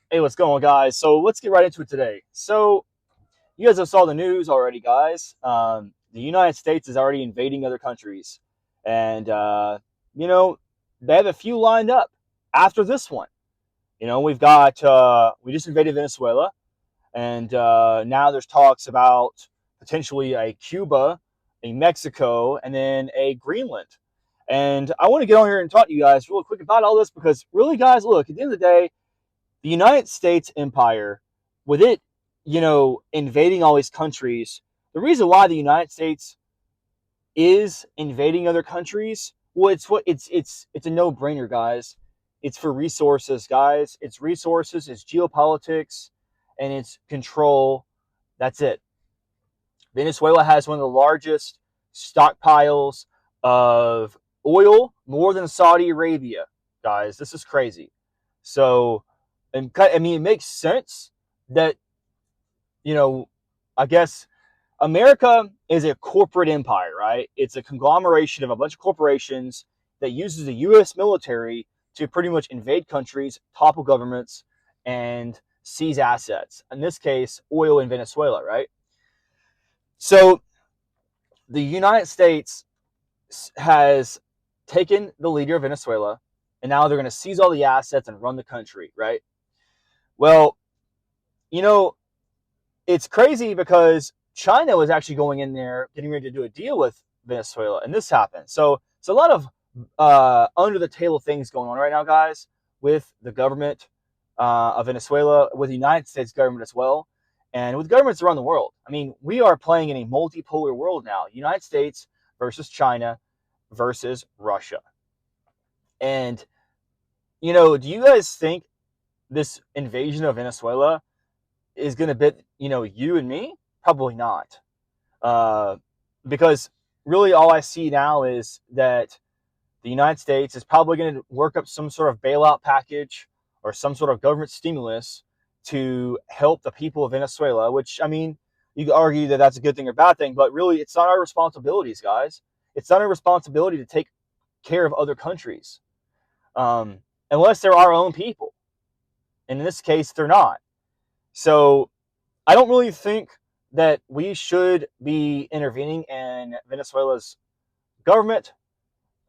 Hey, what's going on, guys? So let's get right into it today. So you guys have saw the news already, guys. The United States is already invading other countries, and you know they have a few lined up after this one. We've got we just invaded Venezuela, and now there's talks about potentially a Cuba, a Mexico, and then a Greenland. And I want to get on here and talk to you guys real quick about all this because, really, guys, look, at the end of the day, the United States empire, with it, invading all these countries, the reason why the United States is invading other countries, well, it's a no-brainer, guys. It's for resources, guys. It's resources, it's geopolitics, and it's control. That's it. Venezuela has one of the largest stockpiles of oil, more than Saudi Arabia, guys. This is crazy. So, and I mean, it makes sense that you know, I guess America is a corporate empire, right? It's a conglomeration of a bunch of corporations that uses the U.S. military to pretty much invade countries, topple governments, and seize assets. In this case, oil in Venezuela, right? So the United States has taken the leader of Venezuela, and now they're going to seize all the assets and run the country, right? Well, you know, it's crazy because China was actually going in there, getting ready to do a deal with Venezuela, and this happened. So it's a lot of under the table things going on right now, guys, with the government of Venezuela, with the United States government as well, and with governments around the world. I mean, we are playing in a multipolar world now. United States versus China versus Russia. And, do you guys think this invasion of Venezuela is going to bit, you and me? Probably not. Uh, because really all I see now is that the United States is probably going to work up some sort of bailout package or some sort of government stimulus to help the people of Venezuela, which, I mean, you could argue that that's a good thing or bad thing, but really it's not our responsibilities, guys. It's not our responsibility to take care of other countries, um, unless they're our own people. And in this case, they're not. So I don't really think that we should be intervening in Venezuela's government.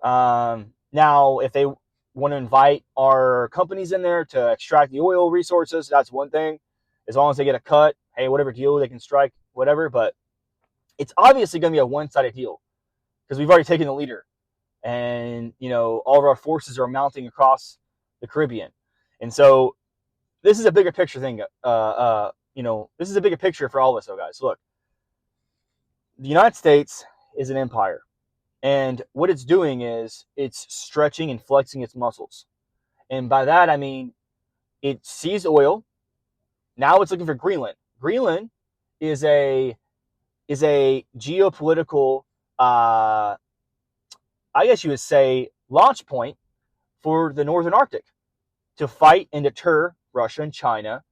Now, if they want to invite our companies in there to extract the oil resources, that's one thing. As long as they get a cut, hey, whatever deal they can strike, whatever. But it's obviously going to be a one-sided deal because we've already taken the leader, and all of our forces are mounting across the Caribbean, and so this is a bigger picture thing. This is a bigger picture for all of us, though, guys. Look, the United States is an empire. And what it's doing is it's stretching and flexing its muscles. And by that, I mean it sees oil. Now it's looking for Greenland. Greenland is a geopolitical, I guess you would say, launch point for the Northern Arctic to fight and deter Russia and China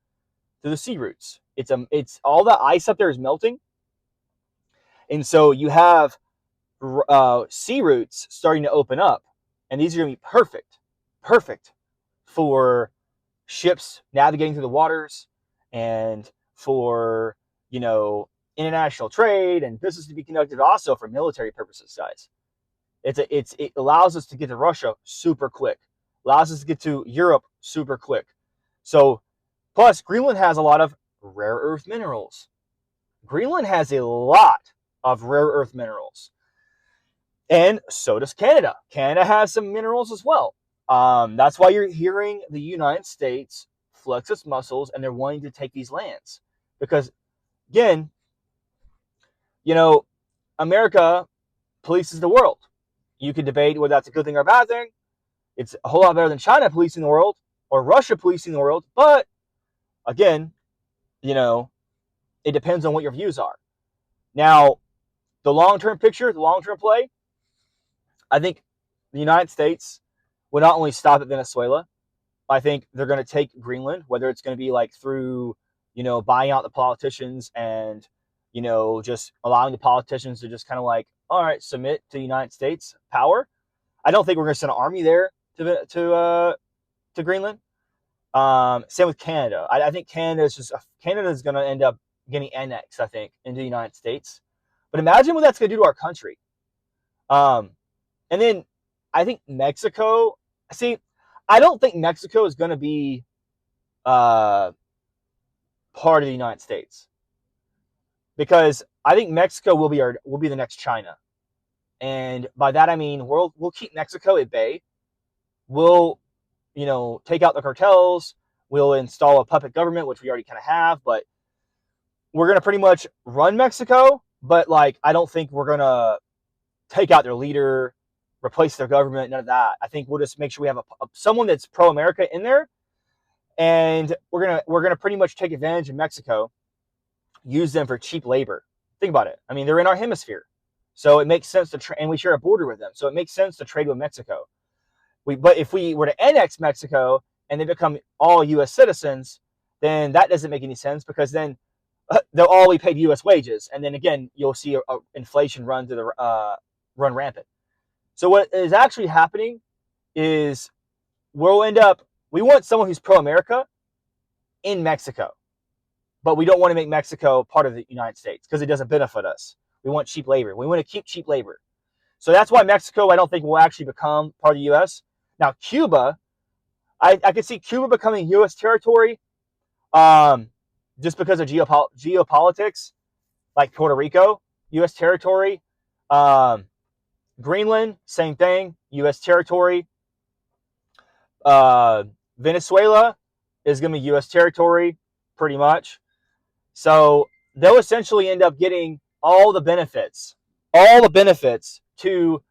through the sea routes. It's all the ice up there is melting, and so you have sea routes starting to open up, and these are going to be perfect for ships navigating through the waters, and for international trade and business to be conducted, also for military purposes, guys. It allows us to get to Russia super quick, allows us to get to Europe super quick. So, plus Greenland has a lot of rare earth minerals. Greenland has a lot of rare earth minerals. And so does Canada. Canada has some minerals as well. That's why you're hearing the United States flex its muscles and they're wanting to take these lands. Because, again, you know, America polices the world. You could debate whether that's a good thing or a bad thing. It's a whole lot better than China policing the world or Russia policing the world. But, again, you know, it depends on what your views are. Now, the long-term picture, the long-term play, I think the United States will not only stop at Venezuela. I think they're going to take Greenland, whether it's going to be like through, buying out the politicians and, just allowing the politicians to just kind of like, all right, submit to the United States power. I don't think we're going to send an army there to Greenland. Same with Canada. I think Canada is going to end up getting annexed, I think, into the United States. But imagine what that's going to do to our country. Um, and then I think Mexico. See, I don't think Mexico is going to be uh, part of the United States, because I think Mexico will be the next China, and by that I mean we'll keep Mexico at bay. We'll take out the cartels. We'll install a puppet government, which we already kind of have, but we're gonna pretty much run Mexico. But like, I don't think we're gonna take out their leader, replace their government, none of that. I think we'll just make sure we have someone that's pro America in there, and we're gonna pretty much take advantage of Mexico, use them for cheap labor. Think about it. I mean, they're in our hemisphere, so it makes sense to and we share a border with them, so it makes sense to trade with Mexico. But if we were to annex Mexico and they become all U.S. citizens, then that doesn't make any sense, because then they'll all be paid U.S. wages, and then again you'll see inflation run rampant. So what is actually happening is we want someone who's pro-America in Mexico, but we don't want to make Mexico part of the United States because it doesn't benefit us. We want cheap labor. We want to keep cheap labor. So that's why Mexico, I don't think, will actually become part of the U.S. Now, Cuba, I could see Cuba becoming U.S. territory, just because of geopolitics, like Puerto Rico, U.S. territory. Greenland, same thing, U.S. territory. Venezuela is going to be U.S. territory, pretty much. So they'll essentially end up getting all the benefits to,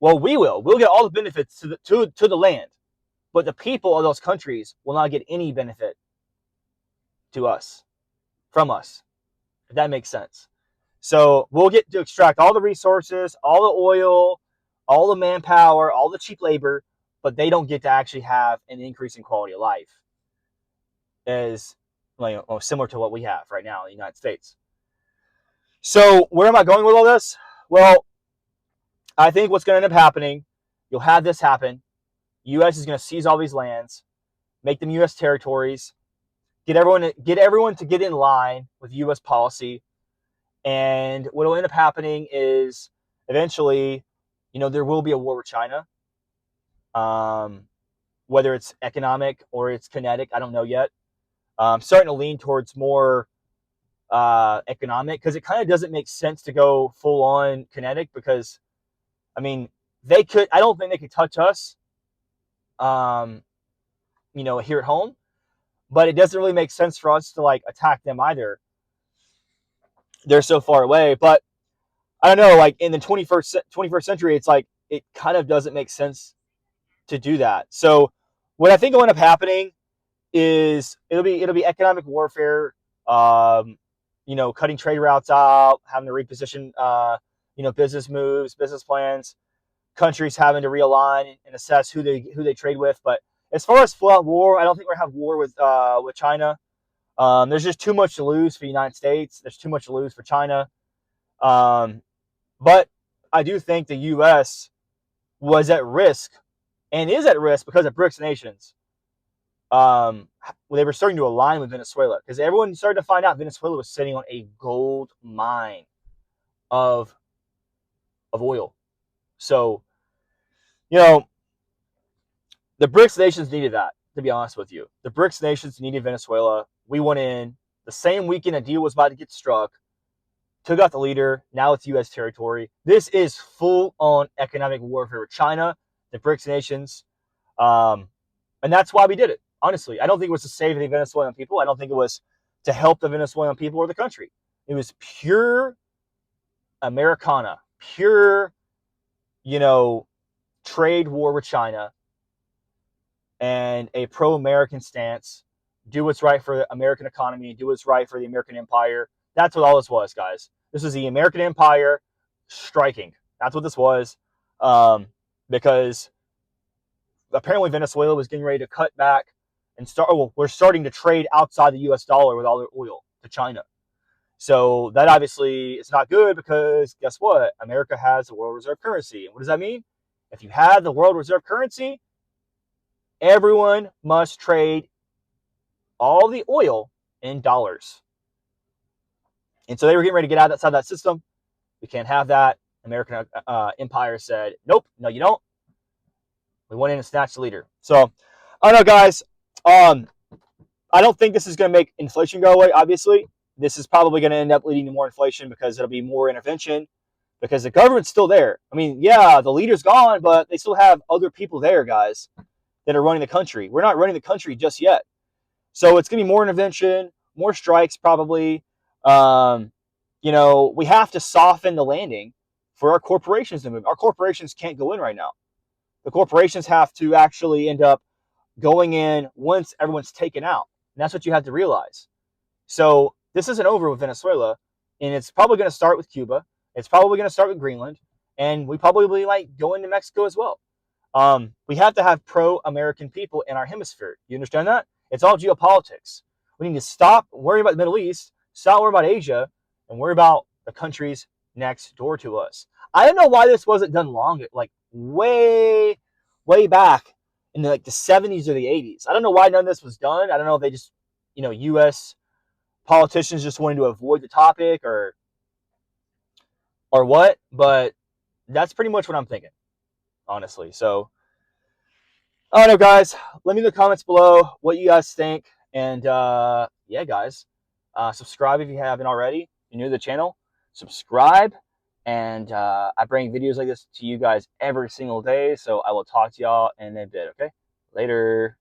well, we'll get all the benefits to the land, but the people of those countries will not get any benefit from us, if that makes sense. So we'll get to extract all the resources, all the oil, all the manpower, all the cheap labor, but they don't get to actually have an increase in quality of life, as similar to what we have right now in the United States. So where am I going with all this? Well, I think what's going to end up happening, you'll have this happen. U.S. is going to seize all these lands, make them U.S. territories, get everyone to get in line with U.S. policy. And what will end up happening is eventually, there will be a war with China. Whether it's economic or it's kinetic, I don't know yet. I'm starting to lean towards more economic, because it kind of doesn't make sense to go full on kinetic, because, I mean, I don't think they could touch us, here at home, but it doesn't really make sense for us to like attack them either. They're so far away. But I don't know, like in the 21st century, it's like it kind of doesn't make sense to do that. So what I think will end up happening is it'll be economic warfare, cutting trade routes out, having to reposition, business moves, business plans, countries having to realign and assess who they trade with. But as far as full out war, I don't think we're gonna have war with China. There's just too much to lose for the United States. There's too much to lose for China. But I do think the U.S. was at risk and is at risk because of BRICS nations. They were starting to align with Venezuela, because everyone started to find out Venezuela was sitting on a gold mine of oil. So, the BRICS nations needed that, to be honest with you. The BRICS nations needed Venezuela. We went in the same weekend a deal was about to get struck, took out the leader. Now it's U.S. territory. This is full-on economic warfare with China, the BRICS nations, and that's why we did it. Honestly, I don't think it was to save the Venezuelan people. I don't think it was to help the Venezuelan people or the country. It was pure Americana, pure, trade war with China, and a pro-American stance. Do what's right for the American economy. Do what's right for the American empire. That's what all this was, guys. This was the American empire striking. That's what this was, because apparently Venezuela was getting ready to cut back and we're starting to trade outside the U.S. dollar with all their oil to China. So that obviously is not good, because guess what? America has the world reserve currency. And what does that mean? If you have the world reserve currency, everyone must trade all the oil in dollars. And so they were getting ready to get out outside that system. We can't have that. American empire said, nope, no, you don't. We went in and snatched the leader. So, I don't know, guys. I don't think this is going to make inflation go away, obviously. This is probably going to end up leading to more inflation because it'll be more intervention because the government's still there. I mean, yeah, the leader's gone, but they still have other people there, guys, that are running the country. We're not running the country just yet. So it's going to be more intervention, more strikes probably. We have to soften the landing for our corporations to move. Our corporations can't go in right now. The corporations have to actually end up going in once everyone's taken out. And that's what you have to realize. So this isn't over with Venezuela, and it's probably going to start with Cuba. It's probably going to start with Greenland, and we probably like go into Mexico as well. We have to have pro-American people in our hemisphere. You understand that? It's all geopolitics. We need to stop worrying about the Middle East, stop worrying about Asia, and worry about the countries next door to us. I don't know why this wasn't done long, like way, way back in the 70s or the 80s. I don't know why none of this was done. I don't know if they just, U.S. politicians just wanted to avoid the topic or what, but that's pretty much what I'm thinking, honestly. So I don't know, guys. Let me know in the comments below what you guys think. And yeah, guys, subscribe if you haven't already. If you're new to the channel, subscribe. And I bring videos like this to you guys every single day. So I will talk to y'all in a bit, okay? Later.